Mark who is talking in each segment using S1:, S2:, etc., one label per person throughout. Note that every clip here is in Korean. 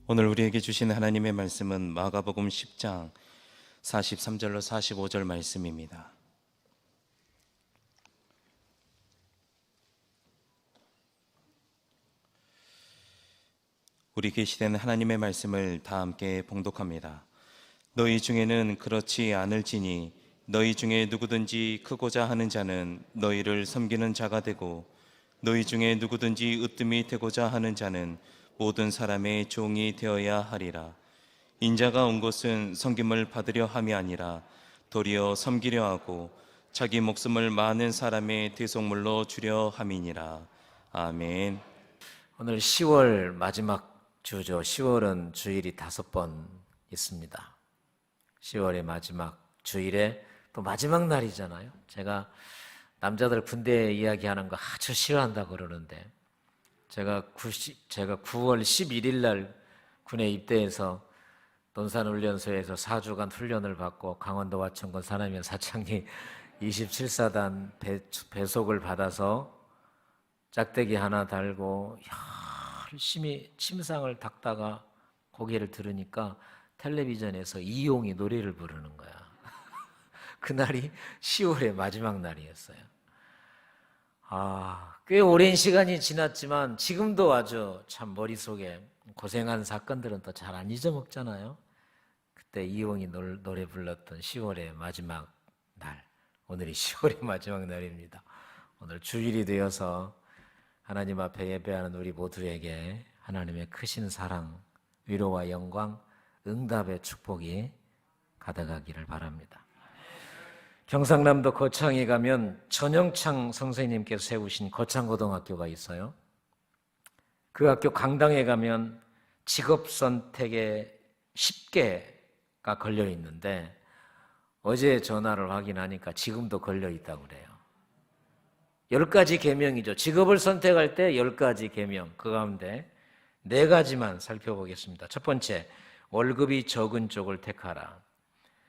S1: 오늘 우리에게 주시는 하나님의 말씀은 마가복음 10장 43절로 45절 말씀입니다. 우리 계시된 하나님의 말씀을 다 함께 봉독합니다. 너희 중에는 그렇지 않을지니 너희 중에 누구든지 크고자 하는 자는 너희를 섬기는 자가 되고 너희 중에 누구든지 으뜸이 되고자 하는 자는 모든 사람의 종이 되어야 하리라. 인자가 온 것은 섬김을 받으려 함이 아니라 도리어 섬기려 하고 자기 목숨을 많은 사람의 대속물로 주려 함이니라. 아멘.
S2: 오늘 10월 마지막 주죠. 10월은 주일이 5번 있습니다. 10월의 마지막 주일에 또 마지막 날이잖아요. 제가 남자들 군대 이야기하는 거 아주 싫어한다고 그러는데 제가 9월 11일 날 군에 입대해서 논산훈련소에서 4주간 훈련을 받고 강원도 와천군 산하면 사창리 27사단 배속을 받아서 짝대기 하나 달고 열심히 침상을 닦다가 고개를 들으니까 텔레비전에서 이용이 노래를 부르는 거야. 그날이 10월의 마지막 날이었어요. 꽤 오랜 시간이 지났지만 지금도 아주 참 머릿속에 고생한 사건들은 또 잘 안 잊어먹잖아요. 그때 이용이 노래 불렀던 10월의 마지막 날, 오늘이 10월의 마지막 날입니다. 오늘 주일이 되어서 하나님 앞에 예배하는 우리 모두에게 하나님의 크신 사랑, 위로와 영광, 응답의 축복이 가득하기를 바랍니다. 경상남도 거창에 가면 전영창 선생님께서 세우신 거창고등학교가 있어요. 그 학교 강당에 가면 직업 선택에 10개가 걸려 있는데 어제 전화를 확인하니까 지금도 걸려 있다고 그래요. 10가지 계명이죠. 직업을 선택할 때 10가지 계명, 그 가운데 4가지만 살펴보겠습니다. 첫 번째, 월급이 적은 쪽을 택하라.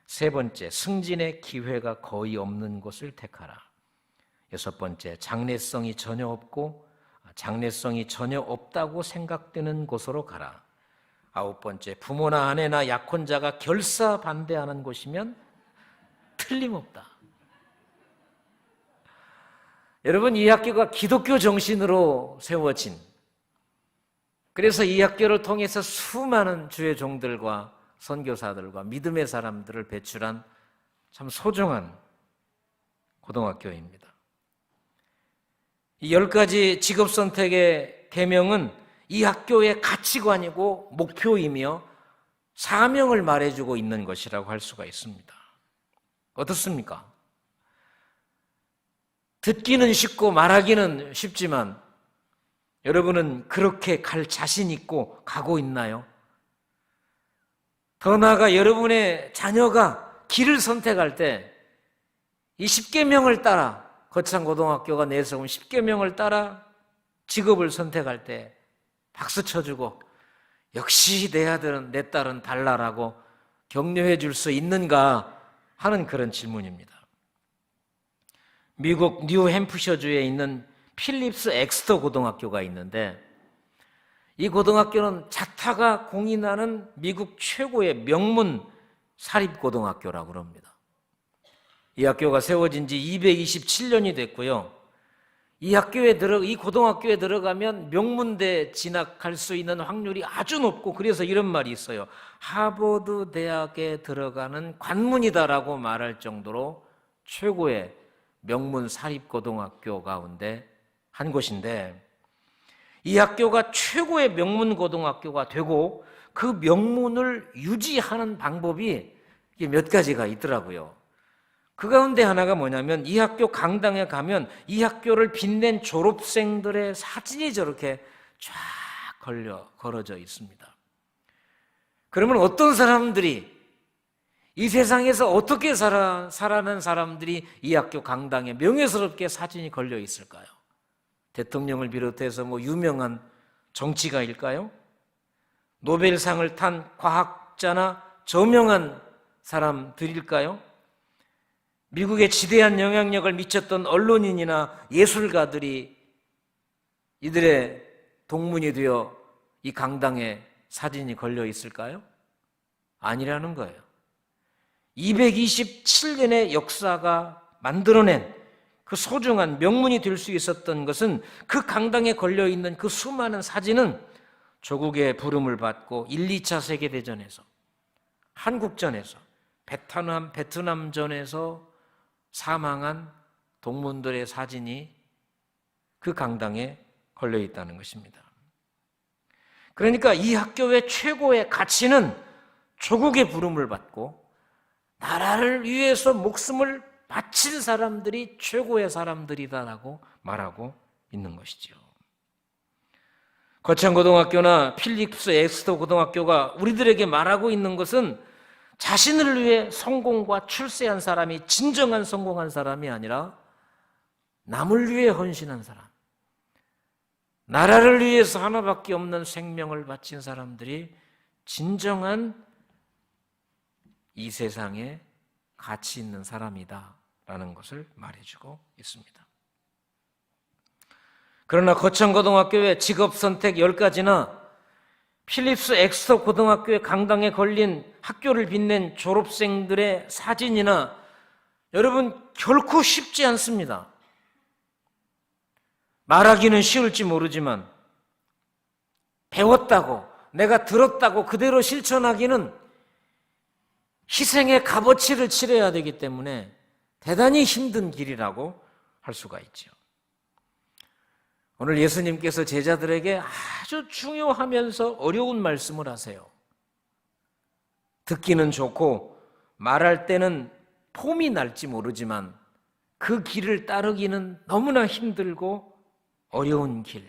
S2: 세 번째, 승진의 기회가 거의 없는 곳을 택하라. 여섯 번째, 장래성이 전혀 없다고 생각되는 곳으로 가라. 아홉 번째, 부모나 아내나 약혼자가 결사 반대하는 곳이면 틀림없다. 여러분, 이 학교가 기독교 정신으로 세워진, 그래서 이 학교를 통해서 수많은 주의 종들과 선교사들과 믿음의 사람들을 배출한 참 소중한 고등학교입니다. 이 10가지 직업 선택의 계명은 이 학교의 가치관이고 목표이며 사명을 말해주고 있는 것이라고 할 수가 있습니다. 어떻습니까? 듣기는 쉽고 말하기는 쉽지만 여러분은 그렇게 갈 자신 있고 가고 있나요? 더 나아가 여러분의 자녀가 길을 선택할 때 이 10계명을 따라, 거창고등학교가 내세운 10계명을 따라 직업을 선택할 때 박수 쳐주고 역시 내 아들은 내 딸은 달라라고 격려해 줄 수 있는가 하는 그런 질문입니다. 미국 뉴햄프셔주에 있는 필립스 엑스터 고등학교가 있는데 이 고등학교는 자타가 공인하는 미국 최고의 명문 사립고등학교라고 합니다. 이 학교가 세워진 지 227년이 됐고요. 이 고등학교에 들어가면 명문대 진학할 수 있는 확률이 아주 높고, 그래서 이런 말이 있어요. 하버드 대학에 들어가는 관문이다라고 말할 정도로 최고의 명문 사립고등학교 가운데 한 곳인데, 이 학교가 최고의 명문고등학교가 되고 그 명문을 유지하는 방법이 몇 가지가 있더라고요. 그 가운데 하나가 뭐냐면 이 학교 강당에 가면 이 학교를 빛낸 졸업생들의 사진이 저렇게 쫙 걸어져 있습니다. 그러면 어떤 사람들이, 이 세상에서 어떻게 살아가는 사람들이 이 학교 강당에 명예스럽게 사진이 걸려 있을까요? 대통령을 비롯해서 유명한 정치가일까요? 노벨상을 탄 과학자나 저명한 사람들일까요? 미국에 지대한 영향력을 미쳤던 언론인이나 예술가들이 이들의 동문이 되어 이 강당에 사진이 걸려 있을까요? 아니라는 거예요. 227년의 역사가 만들어낸 그 소중한 명문이 될 수 있었던 것은 그 강당에 걸려있는 그 수많은 사진은 조국의 부름을 받고 1, 2차 세계대전에서, 한국전에서, 베트남전에서 사망한 동문들의 사진이 그 강당에 걸려있다는 것입니다. 그러니까 이 학교의 최고의 가치는 조국의 부름을 받고 나라를 위해서 목숨을 바친 사람들이 최고의 사람들이다라고 말하고 있는 것이죠. 거창고등학교나 필립스 엑스터 고등학교가 우리들에게 말하고 있는 것은 자신을 위해 성공과 출세한 사람이 진정한 성공한 사람이 아니라 남을 위해 헌신한 사람, 나라를 위해서 하나밖에 없는 생명을 바친 사람들이 진정한 이 세상에 가치 있는 사람이다라는 것을 말해주고 있습니다. 그러나 거창고등학교의 직업선택 10가지나 필립스 엑스터 고등학교의 강당에 걸린 학교를 빛낸 졸업생들의 사진이나 여러분 결코 쉽지 않습니다. 말하기는 쉬울지 모르지만 배웠다고 내가 들었다고 그대로 실천하기는 희생의 값어치를 치러야 되기 때문에 대단히 힘든 길이라고 할 수가 있죠. 오늘 예수님께서 제자들에게 아주 중요하면서 어려운 말씀을 하세요. 듣기는 좋고 말할 때는 폼이 날지 모르지만 그 길을 따르기는 너무나 힘들고 어려운 길.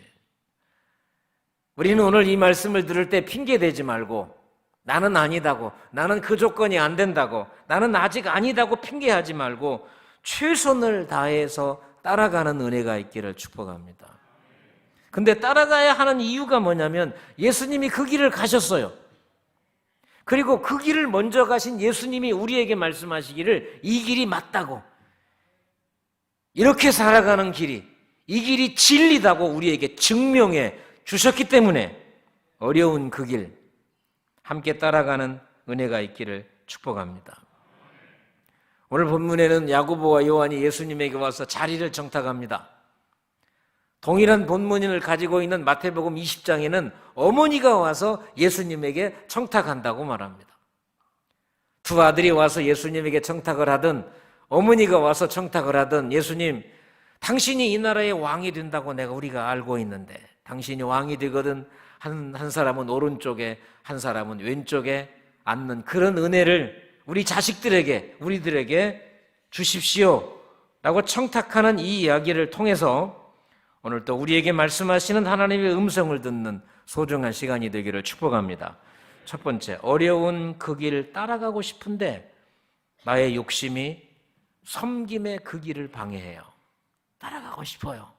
S2: 우리는 오늘 이 말씀을 들을 때 핑계대지 말고 나는 아니다고, 나는 그 조건이 안 된다고, 나는 아직 아니다고 핑계하지 말고 최선을 다해서 따라가는 은혜가 있기를 축복합니다. 근데 따라가야 하는 이유가 뭐냐면 예수님이 그 길을 가셨어요. 그리고 그 길을 먼저 가신 예수님이 우리에게 말씀하시기를 이 길이 맞다고, 이렇게 살아가는 길이, 이 길이 진리다고 우리에게 증명해 주셨기 때문에 어려운 그 길 함께 따라가는 은혜가 있기를 축복합니다. 오늘 본문에는 야고보와 요한이 예수님에게 와서 자리를 정탁합니다. 동일한 본문을 가지고 있는 마태복음 20장에는 어머니가 와서 예수님에게 청탁한다고 말합니다. 두 아들이 와서 예수님에게 청탁을 하든 어머니가 와서 청탁을 하든 예수님, 당신이 이 나라의 왕이 된다고 우리가 알고 있는데 당신이 왕이 되거든 한 사람은 오른쪽에 한 사람은 왼쪽에 앉는 그런 은혜를 우리 자식들에게, 우리들에게 주십시오 라고 청탁하는 이 이야기를 통해서 오늘 또 우리에게 말씀하시는 하나님의 음성을 듣는 소중한 시간이 되기를 축복합니다. 첫 번째, 어려운 그 길 따라가고 싶은데 나의 욕심이 섬김의 그 길을 방해해요. 따라가고 싶어요.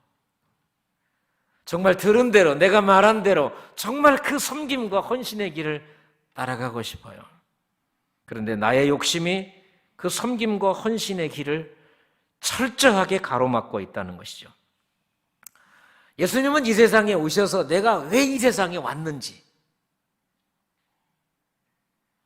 S2: 정말 들은 대로, 내가 말한 대로 정말 그 섬김과 헌신의 길을 따라가고 싶어요. 그런데 나의 욕심이 그 섬김과 헌신의 길을 철저하게 가로막고 있다는 것이죠. 예수님은 이 세상에 오셔서 내가 왜 이 세상에 왔는지,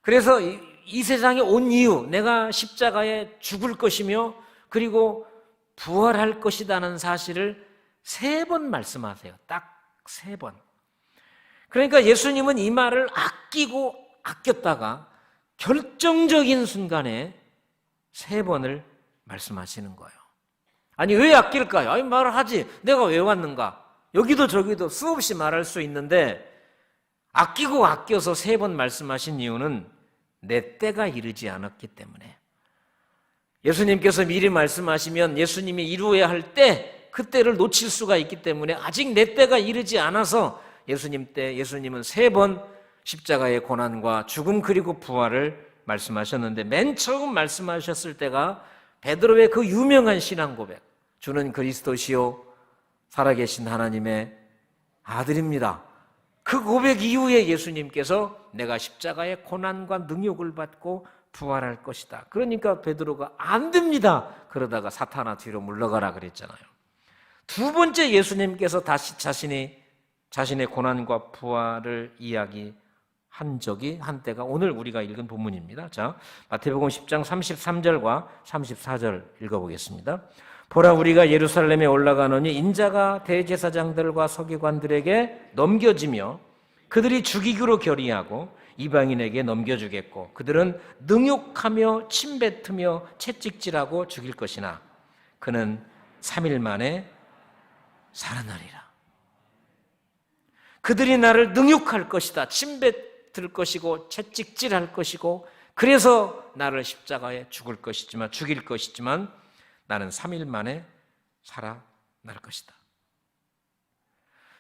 S2: 그래서 이 세상에 온 이유, 내가 십자가에 죽을 것이며 그리고 부활할 것이라는 사실을 3번 말씀하세요. 딱 3번. 그러니까 예수님은 이 말을 아끼고 아꼈다가 결정적인 순간에 3번을 말씀하시는 거예요. 아니 왜 아낄까요? 아니 말을 하지, 내가 왜 왔는가? 여기도 저기도 수없이 말할 수 있는데 아끼고 아껴서 3번 말씀하신 이유는 내 때가 이르지 않았기 때문에. 예수님께서 미리 말씀하시면 예수님이 이루어야 할 때, 그 때를 놓칠 수가 있기 때문에 아직 내 때가 이르지 않아서 예수님은 3번 십자가의 고난과 죽음 그리고 부활을 말씀하셨는데, 맨 처음 말씀하셨을 때가 베드로의 그 유명한 신앙 고백, 주는 그리스도시요 살아계신 하나님의 아들입니다. 그 고백 이후에 예수님께서 내가 십자가의 고난과 능욕을 받고 부활할 것이다. 그러니까 베드로가 안 됩니다. 그러다가 사탄아 뒤로 물러가라 그랬잖아요. 두 번째 예수님께서 다시 자신의 고난과 부활을 이야기하신 한 적이 한때가 오늘 우리가 읽은 본문입니다. 자, 마태복음 10장 33절과 34절 읽어보겠습니다. 보라, 우리가 예루살렘에 올라가노니 인자가 대제사장들과 서기관들에게 넘겨지며 그들이 죽이기로 결의하고 이방인에게 넘겨주겠고 그들은 능욕하며 침뱉으며 채찍질하고 죽일 것이나 그는 3일 만에 살아나리라. 그들이 나를 능욕할 것이다, 침뱉을 것이고 채찍질할 것이고 그래서 나를 십자가에 죽일 것이지만 나는 3일 만에 살아날 것이다.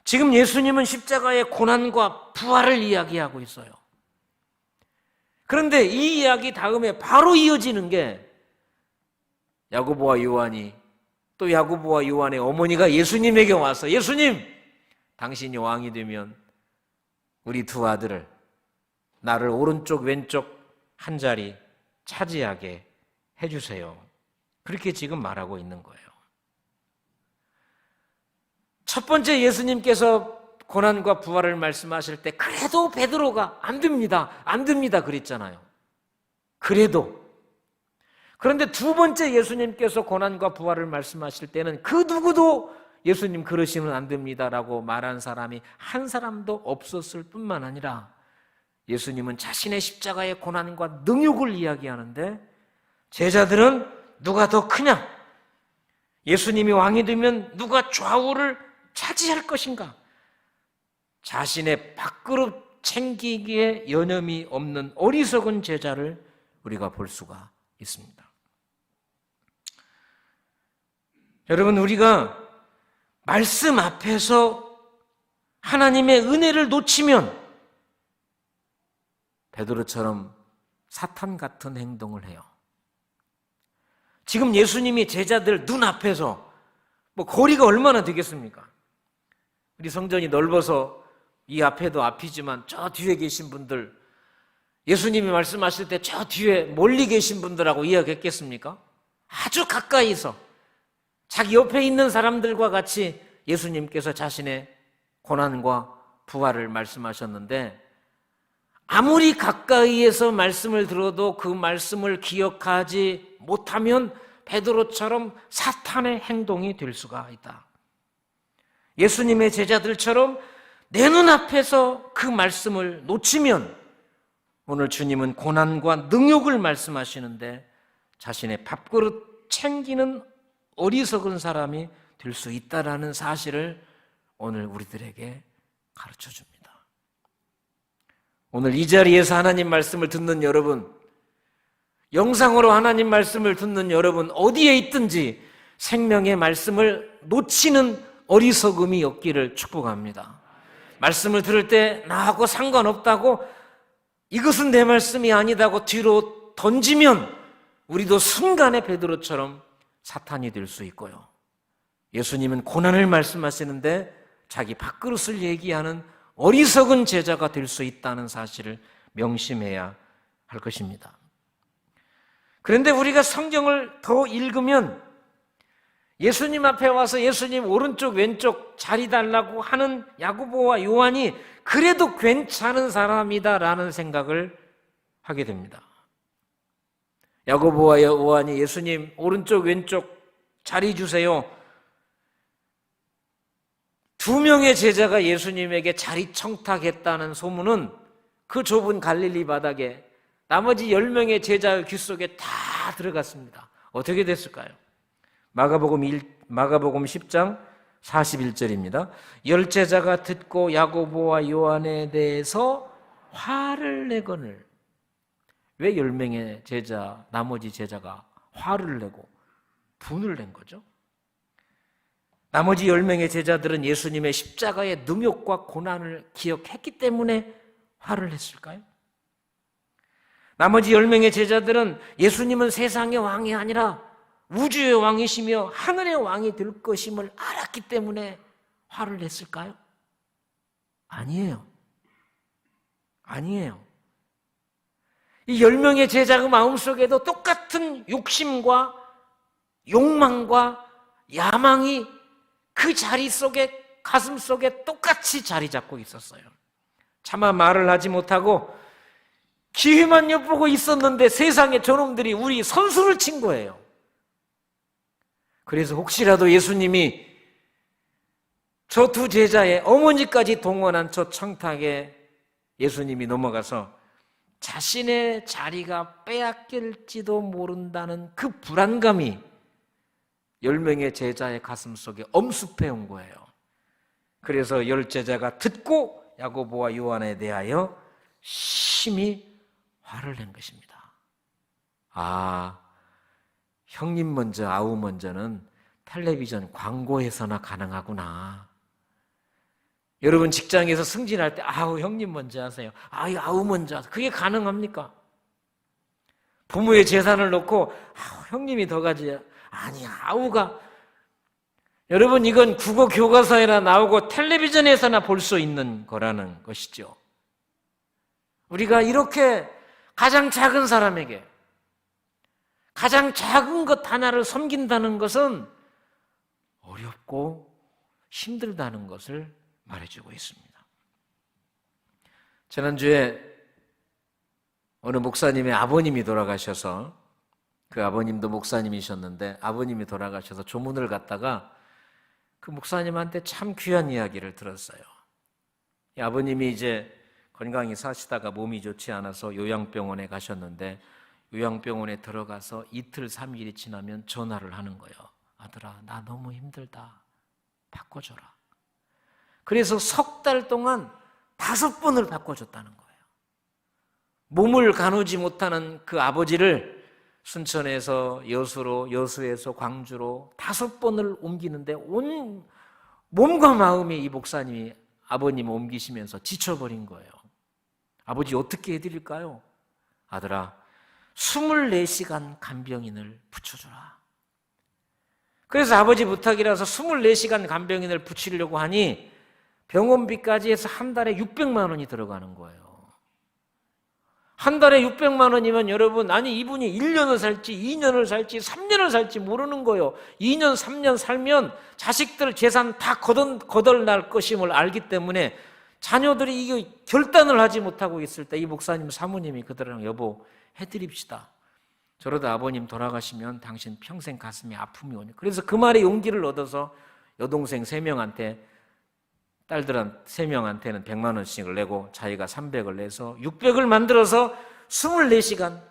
S2: 지금 예수님은 십자가의 고난과 부활을 이야기하고 있어요. 그런데 이 이야기 다음에 바로 이어지는 게 야고보와 요한이, 또 야고보와 요한의 어머니가 예수님에게 와서 예수님, 당신이 왕이 되면 우리 두 아들을, 나를 오른쪽 왼쪽 한 자리 차지하게 해주세요. 그렇게 지금 말하고 있는 거예요. 첫 번째 예수님께서 고난과 부활을 말씀하실 때 그래도 베드로가 안 됩니다 그랬잖아요. 그래도. 그런데 두 번째 예수님께서 고난과 부활을 말씀하실 때는 그 누구도 예수님 그러시면 안 됩니다라고 말한 사람이 한 사람도 없었을 뿐만 아니라 예수님은 자신의 십자가의 고난과 능욕을 이야기하는데 제자들은 누가 더 크냐? 예수님이 왕이 되면 누가 좌우를 차지할 것인가? 자신의 밥그릇 챙기기에 여념이 없는 어리석은 제자를 우리가 볼 수가 있습니다. 여러분, 우리가 말씀 앞에서 하나님의 은혜를 놓치면 베드로처럼 사탄 같은 행동을 해요. 지금 예수님이 제자들 눈앞에서 거리가 얼마나 되겠습니까? 우리 성전이 넓어서 이 앞에도 앞이지만 저 뒤에 계신 분들, 예수님이 말씀하실 때 저 뒤에 멀리 계신 분들하고 이야기했겠습니까? 아주 가까이서 자기 옆에 있는 사람들과 같이 예수님께서 자신의 고난과 부활을 말씀하셨는데 아무리 가까이에서 말씀을 들어도 그 말씀을 기억하지 못하면 베드로처럼 사탄의 행동이 될 수가 있다. 예수님의 제자들처럼 내 눈앞에서 그 말씀을 놓치면 오늘 주님은 고난과 능욕을 말씀하시는데 자신의 밥그릇 챙기는 어리석은 사람이 될 수 있다라는 사실을 오늘 우리들에게 가르쳐 줍니다. 오늘 이 자리에서 하나님 말씀을 듣는 여러분, 영상으로 하나님 말씀을 듣는 여러분, 어디에 있든지 생명의 말씀을 놓치는 어리석음이 없기를 축복합니다. 말씀을 들을 때 나하고 상관없다고, 이것은 내 말씀이 아니다고 뒤로 던지면 우리도 순간에 베드로처럼 사탄이 될 수 있고요. 예수님은 고난을 말씀하시는데 자기 밥그릇을 얘기하는 어리석은 제자가 될 수 있다는 사실을 명심해야 할 것입니다. 그런데 우리가 성경을 더 읽으면 예수님 앞에 와서 예수님 오른쪽 왼쪽 자리 달라고 하는 야고보와 요한이 그래도 괜찮은 사람이다라는 생각을 하게 됩니다. 야고보와 요한이 예수님 오른쪽 왼쪽 자리 주세요. 두 명의 제자가 예수님에게 자리 청탁했다는 소문은 그 좁은 갈릴리 바닥에 나머지 10명의 제자의 귀 속에 다 들어갔습니다. 어떻게 됐을까요? 마가복음 10장 41절입니다. 10제자가 듣고 야고보와 요한에 대해서 화를 내거늘. 왜 10명의 제자, 나머지 제자가 화를 내고 분을 낸 거죠? 나머지 10명의 제자들은 예수님의 십자가의 능욕과 고난을 기억했기 때문에 화를 냈을까요? 나머지 10명의 제자들은 예수님은 세상의 왕이 아니라 우주의 왕이시며 하늘의 왕이 될 것임을 알았기 때문에 화를 냈을까요? 아니에요. 아니에요. 이 10명의 제자의 마음속에도 똑같은 욕심과 욕망과 야망이 그 자리 속에, 가슴 속에 똑같이 자리 잡고 있었어요. 차마 말을 하지 못하고 기회만 엿보고 있었는데 세상에 저놈들이 우리 선수를 친 거예요. 그래서 혹시라도 예수님이 저 두 제자의 어머니까지 동원한 저 청탁에 예수님이 넘어가서 자신의 자리가 빼앗길지도 모른다는 그 불안감이 10명의 제자의 가슴 속에 엄습해 온 거예요. 그래서 10제자가 듣고 야고보와 요한에 대하여 심히 화를 낸 것입니다. 아, 형님 먼저 아우 먼저는 텔레비전 광고에서나 가능하구나. 여러분 직장에서 승진할 때 아우 형님 먼저 하세요. 아우 먼저 하세요. 그게 가능합니까? 부모의 재산을 놓고 아우 형님이 더 가져야. 아니 아우가. 여러분 이건 국어 교과서에나 나오고 텔레비전에서나 볼 수 있는 거라는 것이죠. 우리가 이렇게 가장 작은 사람에게 가장 작은 것 하나를 섬긴다는 것은 어렵고 힘들다는 것을 말해주고 있습니다. 지난주에 어느 목사님의 아버님이 돌아가셔서 그 아버님도 목사님이셨는데 아버님이 돌아가셔서 조문을 갔다가 그 목사님한테 참 귀한 이야기를 들었어요. 이 아버님이 이제 건강히 사시다가 몸이 좋지 않아서 요양병원에 가셨는데 요양병원에 들어가서 이틀 3일이 지나면 전화를 하는 거예요. 아들아, 나 너무 힘들다. 바꿔줘라. 그래서 석 달 동안 5번을 바꿔줬다는 거예요. 몸을 가누지 못하는 그 아버지를 순천에서 여수로, 여수에서 광주로 5번을 옮기는데 온 몸과 마음이 이 목사님이 아버님을 옮기시면서 지쳐버린 거예요. 아버지 어떻게 해드릴까요? 아들아, 24시간 간병인을 붙여줘라. 그래서 아버지 부탁이라서 24시간 간병인을 붙이려고 하니 병원비까지 해서 한 달에 600만 원이 들어가는 거예요. 한 달에 600만 원이면 여러분, 아니 이분이 1년을 살지 2년을 살지 3년을 살지 모르는 거예요. 2년 3년 살면 자식들 재산 다 거덜날 것임을 알기 때문에 자녀들이 이거 결단을 하지 못하고 있을 때 이 목사님 사모님이 그들랑 여보 해드립시다. 저러다 아버님 돌아가시면 당신 평생 가슴에 아픔이 오니. 그래서 그 말에 용기를 얻어서 여동생 3명한테 딸들 3명한테는 100만 원씩을 내고 자기가 300을 내서 600을 만들어서 24시간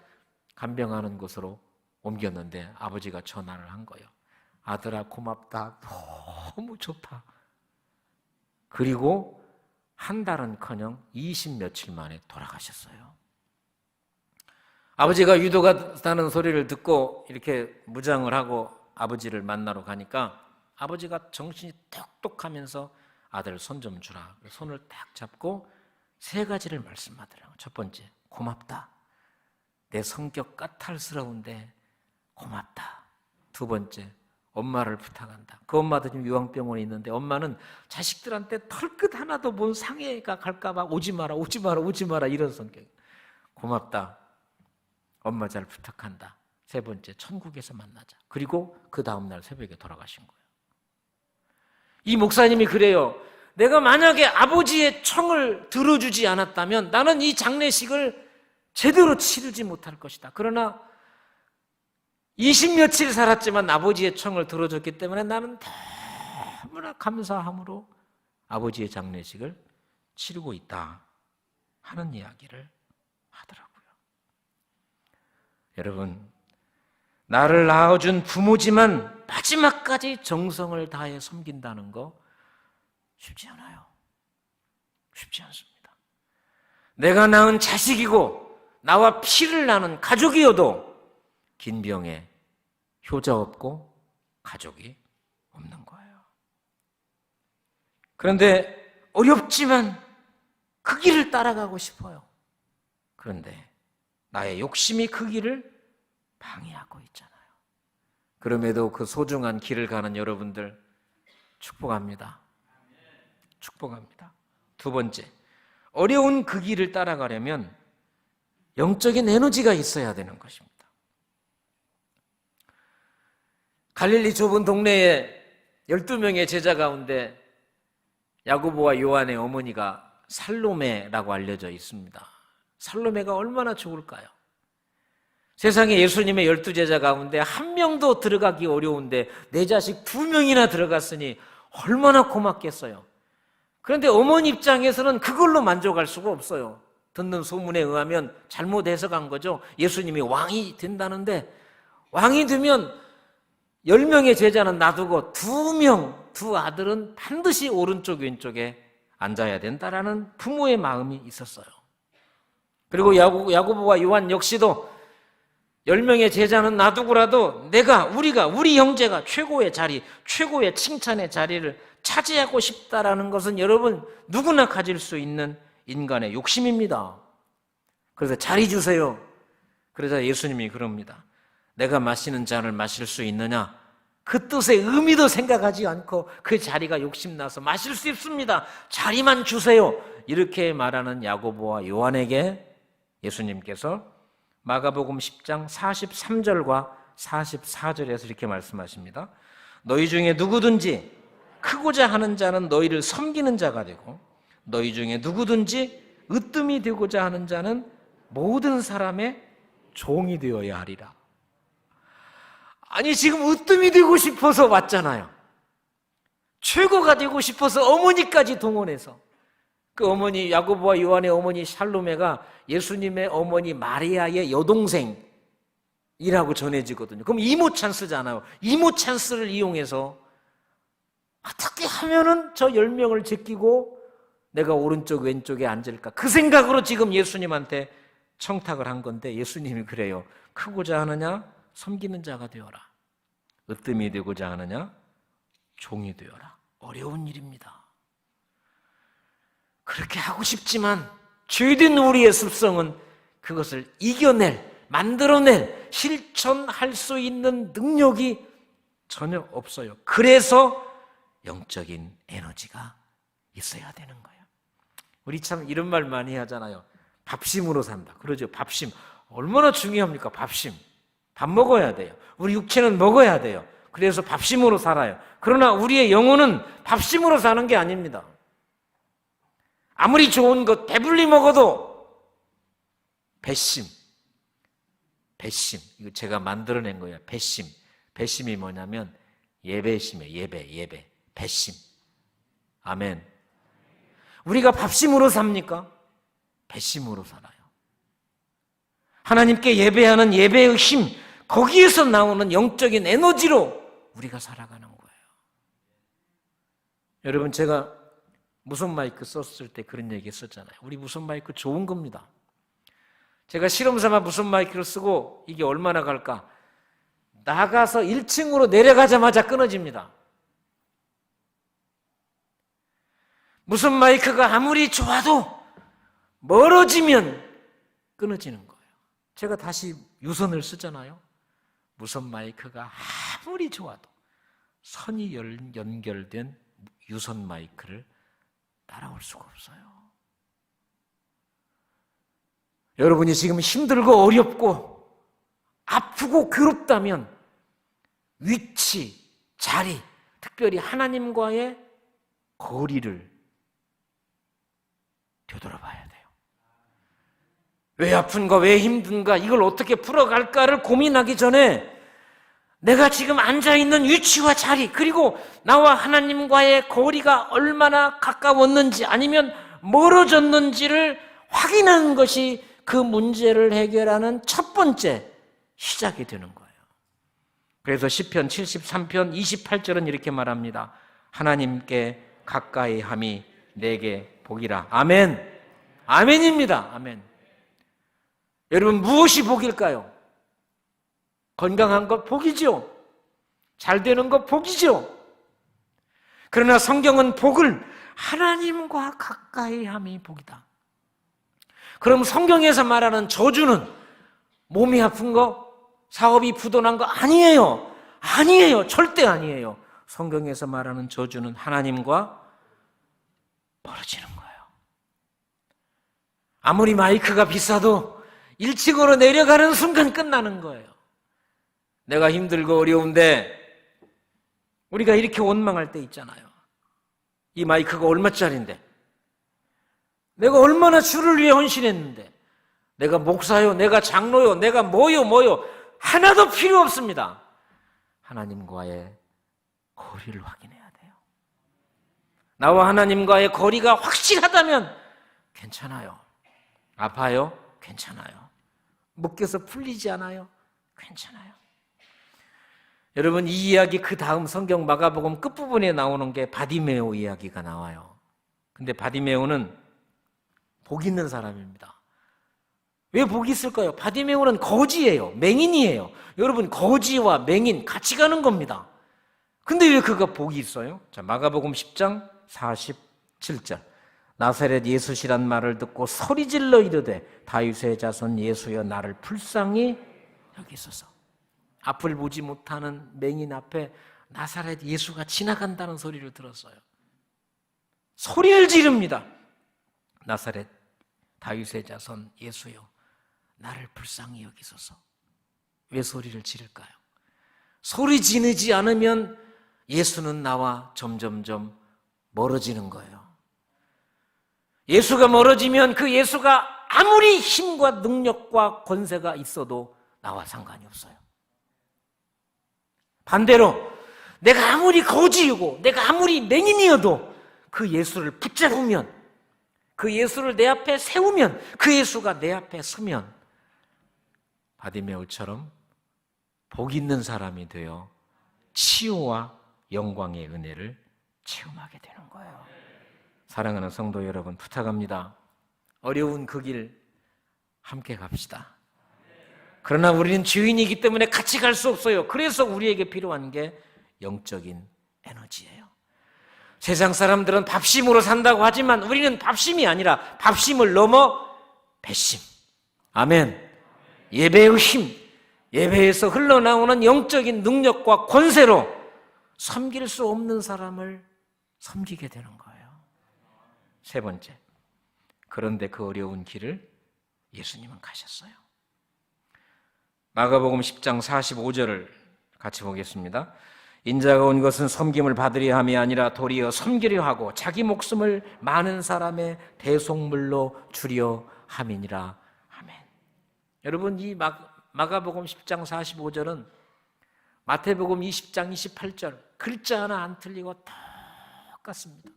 S2: 간병하는 곳으로 옮겼는데 아버지가 전화를 한 거예요. 아들아 고맙다. 너무 좋다. 그리고 한 달은커녕 20 며칠 만에 돌아가셨어요. 아버지가 유도가다는 소리를 듣고 이렇게 무장을 하고 아버지를 만나러 가니까 아버지가 정신이 똑똑하면서 아들 손 좀 주라. 손을 딱 잡고 3가지를 말씀하더라고요. 첫 번째, 고맙다. 내 성격 까탈스러운데 고맙다. 2번째, 엄마를 부탁한다. 그 엄마도 지금 요양병원에 있는데 엄마는 자식들한테 털끝 하나도 뭔 상해가 갈까봐 오지 마라, 오지 마라, 오지 마라 이런 성격. 고맙다. 엄마 잘 부탁한다. 3번째, 천국에서 만나자. 그리고 그 다음날 새벽에 돌아가신 거예요. 이 목사님이 그래요. 내가 만약에 아버지의 청을 들어주지 않았다면 나는 이 장례식을 제대로 치르지 못할 것이다. 그러나 20 며칠 살았지만 아버지의 청을 들어줬기 때문에 나는 너무나 감사함으로 아버지의 장례식을 치르고 있다 하는 이야기를 하더라고요. 여러분, 나를 낳아준 부모지만 마지막까지 정성을 다해 섬긴다는 거 쉽지 않아요. 쉽지 않습니다. 내가 낳은 자식이고 나와 피를 나눈 가족이어도 긴 병에 효자 없고 가족이 없는 거예요. 그런데 어렵지만 그 길을 따라가고 싶어요. 그런데 나의 욕심이 그 길을 방해하고 있잖아요. 그럼에도 그 소중한 길을 가는 여러분들 축복합니다. 축복합니다. 2번째, 어려운 그 길을 따라가려면 영적인 에너지가 있어야 되는 것입니다. 갈릴리 좁은 동네에 12명의 제자 가운데 야고보와 요한의 어머니가 살로메라고 알려져 있습니다. 살로메가 얼마나 좋을까요? 세상에 예수님의 12제자 가운데 한 명도 들어가기 어려운데 내 자식 2명이나 들어갔으니 얼마나 고맙겠어요. 그런데 어머니 입장에서는 그걸로 만족할 수가 없어요. 듣는 소문에 의하면 잘못 해석한 거죠. 예수님이 왕이 된다는데, 왕이 되면 10명의 제자는 놔두고 2명, 2 아들은 반드시 오른쪽 왼쪽에 앉아야 된다라는 부모의 마음이 있었어요. 그리고 야고보와 요한 역시도 10명의 제자는 놔두고라도 우리 형제가 최고의 자리, 최고의 칭찬의 자리를 차지하고 싶다라는 것은 여러분 누구나 가질 수 있는 인간의 욕심입니다. 그래서 자리 주세요. 그러자 예수님이 그럽니다. 내가 마시는 잔을 마실 수 있느냐? 그 뜻의 의미도 생각하지 않고 그 자리가 욕심나서 마실 수 있습니다. 자리만 주세요. 이렇게 말하는 야고보와 요한에게 예수님께서 마가복음 10장 43절과 44절에서 이렇게 말씀하십니다. 너희 중에 누구든지 크고자 하는 자는 너희를 섬기는 자가 되고 너희 중에 누구든지 으뜸이 되고자 하는 자는 모든 사람의 종이 되어야 하리라. 아니 지금 으뜸이 되고 싶어서 왔잖아요. 최고가 되고 싶어서 어머니까지 동원해서 그 어머니 야고보와 요한의 어머니 샬로메가 예수님의 어머니 마리아의 여동생이라고 전해지거든요. 그럼 이모 찬스잖아요. 이모 찬스를 이용해서 어떻게 하면은 저 10명을 제끼고 내가 오른쪽 왼쪽에 앉을까? 그 생각으로 지금 예수님한테 청탁을 한 건데 예수님이 그래요. 크고자 하느냐? 섬기는 자가 되어라. 으뜸이 되고자 하느냐? 종이 되어라. 어려운 일입니다. 그렇게 하고 싶지만 죄된 우리의 습성은 그것을 만들어낼, 실천할 수 있는 능력이 전혀 없어요. 그래서 영적인 에너지가 있어야 되는 거예요. 우리 참 이런 말 많이 하잖아요. 밥심으로 산다. 그러죠. 밥심. 얼마나 중요합니까? 밥심. 밥 먹어야 돼요. 우리 육체는 먹어야 돼요. 그래서 밥심으로 살아요. 그러나 우리의 영혼은 밥심으로 사는 게 아닙니다. 아무리 좋은 것 배불리 먹어도 배심. 이거 제가 만들어낸 거예요. 배심. 배심이 뭐냐면 예배심이에요. 예배. 배심. 아멘. 우리가 밥심으로 삽니까? 배심으로 살아요. 하나님께 예배하는 예배의 힘, 거기에서 나오는 영적인 에너지로 우리가 살아가는 거예요. 여러분 제가 무선 마이크 썼을 때 그런 얘기 했었잖아요. 우리 무선 마이크 좋은 겁니다. 제가 실험 삼아 무선 마이크를 쓰고 이게 얼마나 갈까? 나가서 1층으로 내려가자마자 끊어집니다. 무선 마이크가 아무리 좋아도 멀어지면 끊어지는 거예요. 제가 다시 유선을 쓰잖아요. 무선 마이크가 아무리 좋아도 선이 연결된 유선 마이크를 따라올 수가 없어요. 여러분이 지금 힘들고 어렵고 아프고 괴롭다면 위치, 자리, 특별히 하나님과의 거리를 되돌아봐야 돼요. 왜 아픈가, 왜 힘든가, 이걸 어떻게 풀어갈까를 고민하기 전에 내가 지금 앉아있는 위치와 자리, 그리고 나와 하나님과의 거리가 얼마나 가까웠는지 아니면 멀어졌는지를 확인하는 것이 그 문제를 해결하는 첫 번째 시작이 되는 거예요. 그래서 시편 73편 28절은 이렇게 말합니다. 하나님께 가까이 함이 내게 복이라. 아멘. 아멘입니다. 아멘. 여러분 무엇이 복일까요? 건강한 것 복이죠. 잘 되는 것 복이죠. 그러나 성경은 복을 하나님과 가까이 함이 복이다. 그럼 성경에서 말하는 저주는 몸이 아픈 거, 사업이 부도난 거 아니에요. 아니에요. 절대 아니에요. 성경에서 말하는 저주는 하나님과 멀어지는 거예요. 아무리 마이크가 비싸도 1층으로 내려가는 순간 끝나는 거예요. 내가 힘들고 어려운데 우리가 이렇게 원망할 때 있잖아요. 이 마이크가 얼마짜린데? 내가 얼마나 주를 위해 헌신했는데, 내가 목사요, 내가 장로요, 내가 뭐요 하나도 필요 없습니다. 하나님과의 거리를 확인해야 돼요. 나와 하나님과의 거리가 확실하다면 괜찮아요. 아파요? 괜찮아요. 묶여서 풀리지 않아요? 괜찮아요. 여러분, 이 이야기 그 다음 성경 마가복음 끝부분에 나오는 게 바디메오 이야기가 나와요. 근데 바디메오는 복 있는 사람입니다. 왜 복이 있을까요? 바디메오는 거지예요. 맹인이에요. 여러분, 거지와 맹인 같이 가는 겁니다. 근데 왜 그가 복이 있어요? 자, 마가복음 10장 47절. 나사렛 예수시란 말을 듣고 소리질러 이르되 다윗의 자손 예수여 나를 불쌍히 여기소서. 앞을 보지 못하는 맹인 앞에 나사렛 예수가 지나간다는 소리를 들었어요. 소리를 지릅니다. 나사렛 다윗의 자손 예수여 나를 불쌍히 여기소서. 왜 소리를 지를까요? 소리 지르지 않으면 예수는 나와 점점점 멀어지는 거예요. 예수가 멀어지면 그 예수가 아무리 힘과 능력과 권세가 있어도 나와 상관이 없어요. 반대로 내가 아무리 거지이고 내가 아무리 맹인이어도 그 예수를 붙잡으면, 그 예수를 내 앞에 세우면, 그 예수가 내 앞에 서면 바디메오처럼 복 있는 사람이 되어 치유와 영광의 은혜를 체험하게 되는 거예요. 사랑하는 성도 여러분, 부탁합니다. 어려운 그 길 함께 갑시다. 그러나 우리는 죄인이기 때문에 같이 갈 수 없어요. 그래서 우리에게 필요한 게 영적인 에너지예요. 세상 사람들은 밥심으로 산다고 하지만 우리는 밥심이 아니라 밥심을 넘어 배심. 아멘. 예배의 힘, 예배에서 흘러나오는 영적인 능력과 권세로 섬길 수 없는 사람을 섬기게 되는 거예요. 세 번째, 그런데 그 어려운 길을 예수님은 가셨어요. 마가복음 10장 45절을 같이 보겠습니다. 인자가 온 것은 섬김을 받으려 함이 아니라 도리어 섬기려 하고 자기 목숨을 많은 사람의 대속물로 주려 함이니라. 아멘. 여러분, 이 마가복음 10장 45절은 마태복음 20장 28절 글자 하나 안 틀리고 똑같습니다.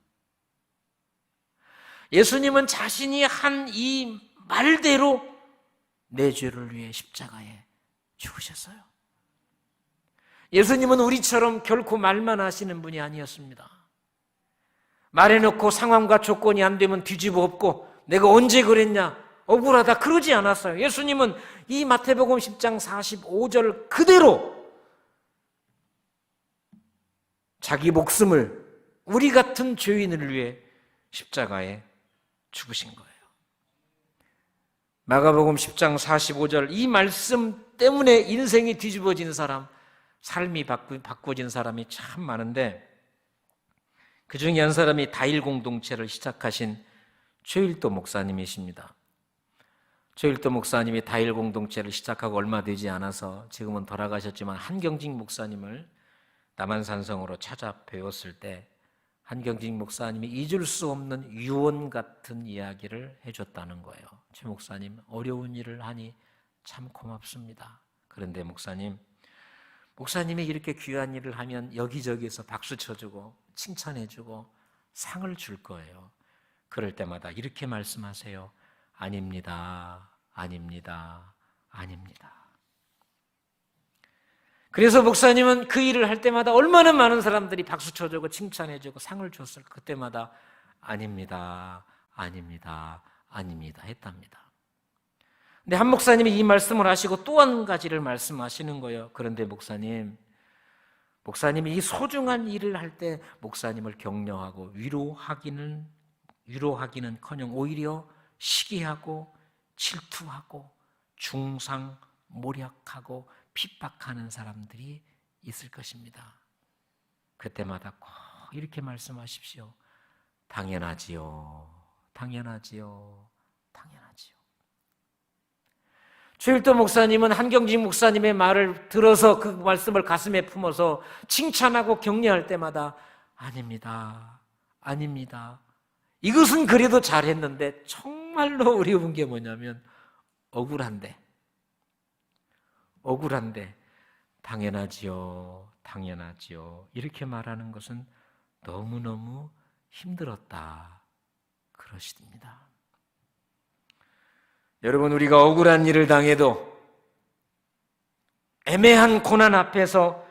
S2: 예수님은 자신이 한 이 말대로 내 죄를 위해 십자가에 죽으셨어요. 예수님은 우리처럼 결코 말만 하시는 분이 아니었습니다. 말해놓고 상황과 조건이 안 되면 뒤집어 엎고 내가 언제 그랬냐, 억울하다, 그러지 않았어요. 예수님은 이 마태복음 10장 45절 그대로 자기 목숨을 우리 같은 죄인을 위해 십자가에 죽으신 거예요. 마가복음 10장 45절 이 말씀 때문에 인생이 뒤집어진 사람, 삶이 바꿔진 사람이 참 많은데 그 중에 한 사람이 다일 공동체를 시작하신 최일도 목사님이십니다. 최일도 목사님이 다일 공동체를 시작하고 얼마 되지 않아서 지금은 돌아가셨지만 한경직 목사님을 남한산성으로 찾아뵈었을 때 한경직 목사님이 잊을 수 없는 유언 같은 이야기를 해줬다는 거예요. 최 목사님, 어려운 일을 하니 참 고맙습니다. 그런데 목사님이 이렇게 귀한 일을 하면 여기저기서 박수 쳐주고 칭찬해주고 상을 줄 거예요. 그럴 때마다 이렇게 말씀하세요. 아닙니다. 아닙니다. 아닙니다. 그래서 목사님은 그 일을 할 때마다 얼마나 많은 사람들이 박수 쳐주고 칭찬해주고 상을 줬을까. 그때마다 아닙니다. 아닙니다. 아닙니다. 했답니다. 근데 한 목사님이 이 말씀을 하시고 또 한 가지를 말씀하시는 거예요. 그런데 목사님이 이 소중한 일을 할 때 목사님을 격려하고 위로하기는커녕 오히려 시기하고 질투하고 중상모략하고 핍박하는 사람들이 있을 것입니다. 그때마다 꼭 이렇게 말씀하십시오. 당연하지요. 당연하지요. 당연하지요. 최일도 목사님은 한경직 목사님의 말을 들어서 그 말씀을 가슴에 품어서 칭찬하고 격려할 때마다 아닙니다. 아닙니다. 이것은 그래도 잘했는데 정말로 어려운 게 뭐냐면 억울한데 당연하지요, 당연하지요 이렇게 말하는 것은 너무너무 힘들었다 그러십니다. 여러분, 우리가 억울한 일을 당해도 애매한 고난 앞에서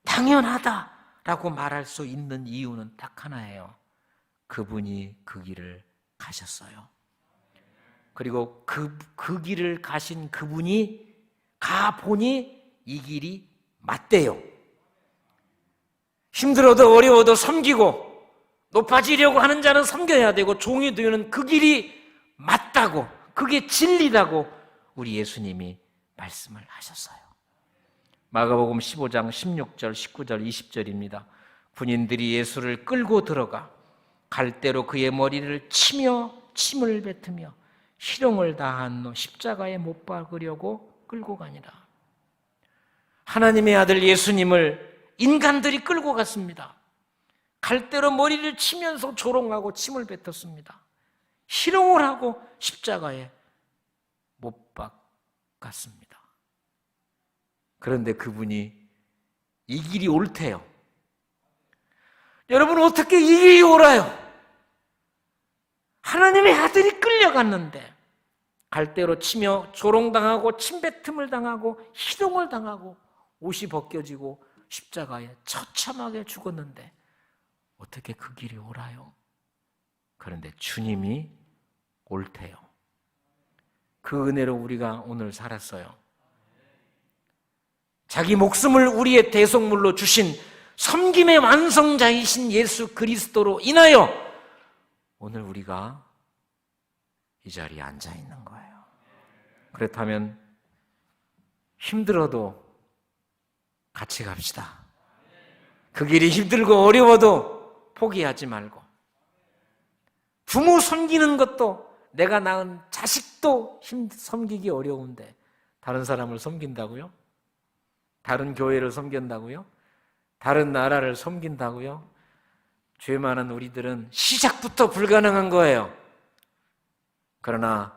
S2: 당연하다라고 말할 수 있는 이유는 딱 하나예요. 그분이 그 길을 가셨어요. 그리고 그 길을 가신 그분이 가보니 이 길이 맞대요. 힘들어도 어려워도 섬기고 높아지려고 하는 자는 섬겨야 되고 종이 되는 그 길이 맞다고, 그게 진리다고 우리 예수님이 말씀을 하셨어요. 마가복음 15장 16절, 19절, 20절입니다. 군인들이 예수를 끌고 들어가 갈대로 그의 머리를 치며 침을 뱉으며 희롱을 다한 후 십자가에 못 박으려고 끌고 가니라. 하나님의 아들 예수님을 인간들이 끌고 갔습니다. 갈대로 머리를 치면서 조롱하고 침을 뱉었습니다. 희롱을 하고 십자가에 못 박았습니다. 그런데 그분이 이 길이 옳대요. 여러분, 어떻게 이 길이 옳아요? 하나님의 아들이 끌려갔는데 갈대로 치며 조롱당하고 침뱉음을 당하고 희롱을 당하고 옷이 벗겨지고 십자가에 처참하게 죽었는데 어떻게 그 길이 옳아요? 그런데 주님이 옳대요. 그 은혜로 우리가 오늘 살았어요. 자기 목숨을 우리의 대속물로 주신 섬김의 완성자이신 예수 그리스도로 인하여 오늘 우리가 이 자리에 앉아 있는 거예요. 그렇다면 힘들어도 같이 갑시다. 그 길이 힘들고 어려워도 포기하지 말고, 부모 섬기는 것도, 내가 낳은 자식도 섬기기 어려운데 다른 사람을 섬긴다고요? 다른 교회를 섬긴다고요? 다른 나라를 섬긴다고요? 죄 많은 우리들은 시작부터 불가능한 거예요. 그러나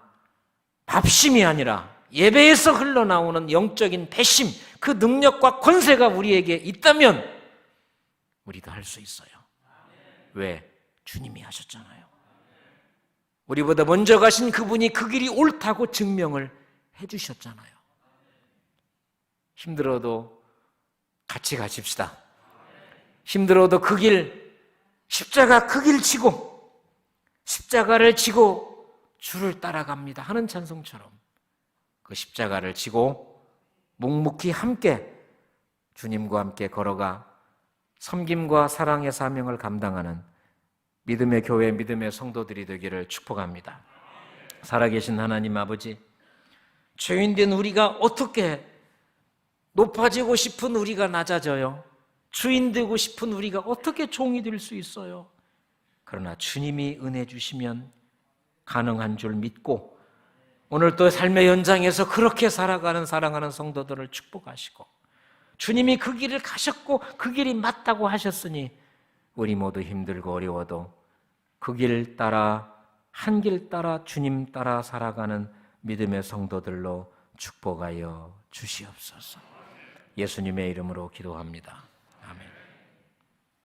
S2: 밥심이 아니라 예배에서 흘러나오는 영적인 배심, 그 능력과 권세가 우리에게 있다면 우리도 할 수 있어요. 왜? 주님이 하셨잖아요. 우리보다 먼저 가신 그분이 그 길이 옳다고 증명을 해주셨잖아요. 힘들어도 같이 가십시다. 힘들어도 그 길, 십자가 그 길 지고, 십자가를 지고 주를 따라갑니다 하는 찬송처럼 그 십자가를 지고 묵묵히 함께 주님과 함께 걸어가 섬김과 사랑의 사명을 감당하는 믿음의 교회, 믿음의 성도들이 되기를 축복합니다. 살아계신 하나님 아버지, 죄인된 우리가 어떻게 높아지고 싶은 우리가 낮아져요? 주인 되고 싶은 우리가 어떻게 종이 될 수 있어요? 그러나 주님이 은혜 주시면 가능한 줄 믿고 오늘 또 삶의 현장에서 그렇게 살아가는 사랑하는 성도들을 축복하시고, 주님이 그 길을 가셨고 그 길이 맞다고 하셨으니 우리 모두 힘들고 어려워도 그 길 따라, 한 길 따라 주님 따라 살아가는 믿음의 성도들로 축복하여 주시옵소서. 예수님의 이름으로 기도합니다.